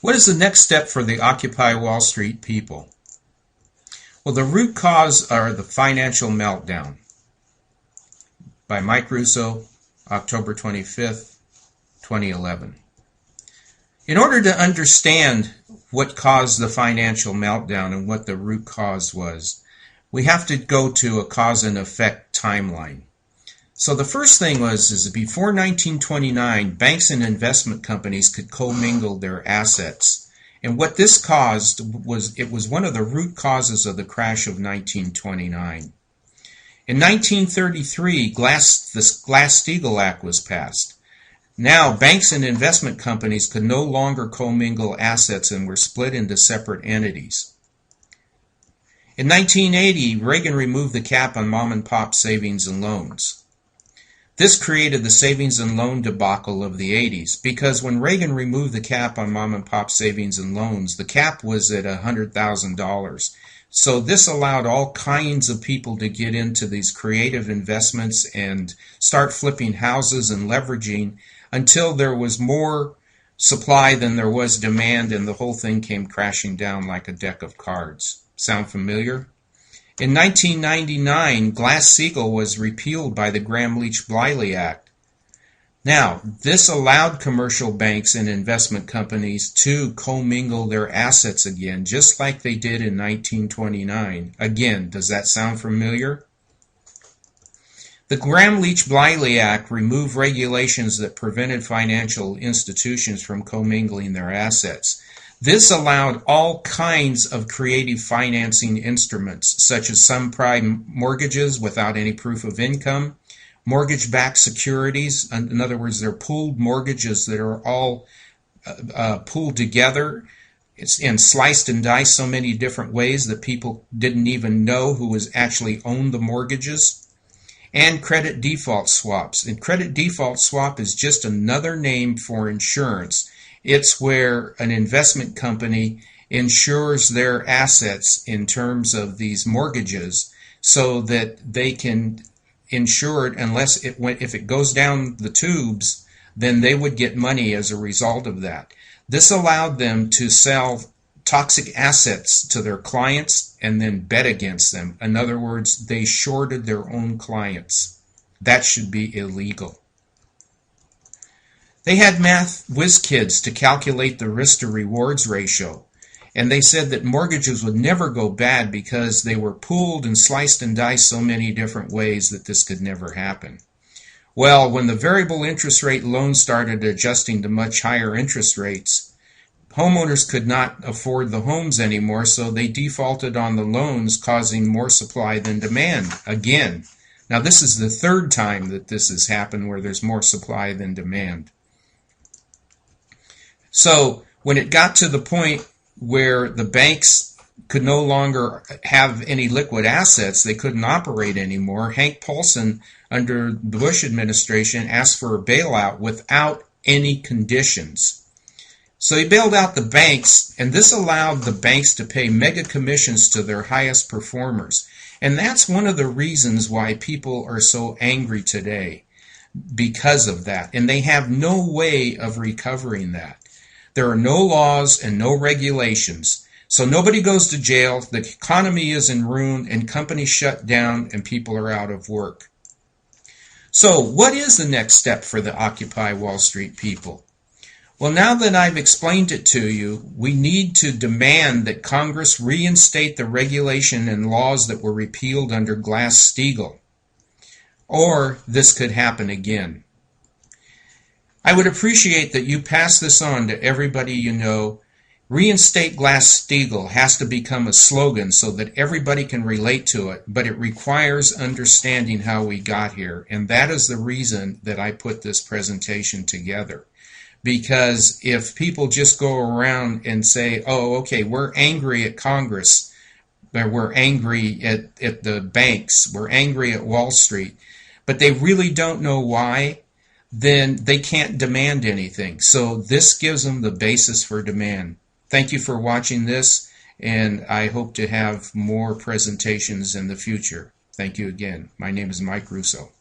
What is the next step for the Occupy Wall Street people? Well, the root cause are the financial meltdown. By Mike Russo, October 25th, 2011. In order to understand what caused the financial meltdown and what the root cause was, we have to go to a cause and effect timeline. So the first thing is that before 1929, banks and investment companies could commingle their assets. And what this caused was one of the root causes of the crash of 1929. In 1933, the Glass-Stegal Act was passed. Now, banks and investment companies could no longer commingle assets and were split into separate entities. In 1980, Reagan removed the cap on mom-and-pop savings and loans. This created the savings and loan debacle of the 80s, because when Reagan removed the cap on mom-and-pop savings and loans, the cap was at $100,000. So this allowed all kinds of people to get into these creative investments and start flipping houses and leveraging until there was more supply than there was demand, and the whole thing came crashing down like a deck of cards. Sound familiar? In 1999, Glass-Steagall was repealed by the Gramm-Leach-Bliley Act. Now, this allowed commercial banks and investment companies to commingle their assets again, just like they did in 1929. Again, does that sound familiar? The Gramm-Leach-Bliley Act removed regulations that prevented financial institutions from commingling their assets. This allowed all kinds of creative financing instruments, such as subprime mortgages without any proof of income, mortgage-backed securities. In other words, they're pooled mortgages that are all pooled together and sliced and diced so many different ways that people didn't even know who was actually owned the mortgages. And credit default swaps. And credit default swap is just another name for insurance. It's where an investment company insures their assets in terms of these mortgages so that they can insure it if it goes down the tubes, then they would get money as a result of that. This allowed them to sell toxic assets to their clients and then bet against them. In other words, they shorted their own clients. That should be illegal. They had math whiz kids to calculate the risk to rewards ratio, and they said that mortgages would never go bad because they were pooled and sliced and diced so many different ways that this could never happen. Well, when the variable interest rate loans started adjusting to much higher interest rates, homeowners could not afford the homes anymore, so they defaulted on the loans, causing more supply than demand again. Now, this is the third time that this has happened where there's more supply than demand. So when it got to the point where the banks could no longer have any liquid assets, they couldn't operate anymore, Hank Paulson, under the Bush administration, asked for a bailout without any conditions. So he bailed out the banks, and this allowed the banks to pay mega commissions to their highest performers. And that's one of the reasons why people are so angry today, because of that. And they have no way of recovering that. There are no laws and no regulations. So nobody goes to jail, the economy is in ruin, and companies shut down, and people are out of work. So what is the next step for the Occupy Wall Street people? Well, now that I've explained it to you, we need to demand that Congress reinstate the regulation and laws that were repealed under Glass-Steagall, or this could happen again. I would appreciate that you pass this on to everybody you know. Reinstate Glass-Steagall has to become a slogan so that everybody can relate to it, but it requires understanding how we got here, and that is the reason that I put this presentation together. Because if people just go around and say, oh, okay, we're angry at Congress, or we're angry at the banks, we're angry at Wall Street, but they really don't know why, then they can't demand anything. So this gives them the basis for demand. Thank you for watching this, and I hope to have more presentations in the future. Thank you again. My name is Mike Russo.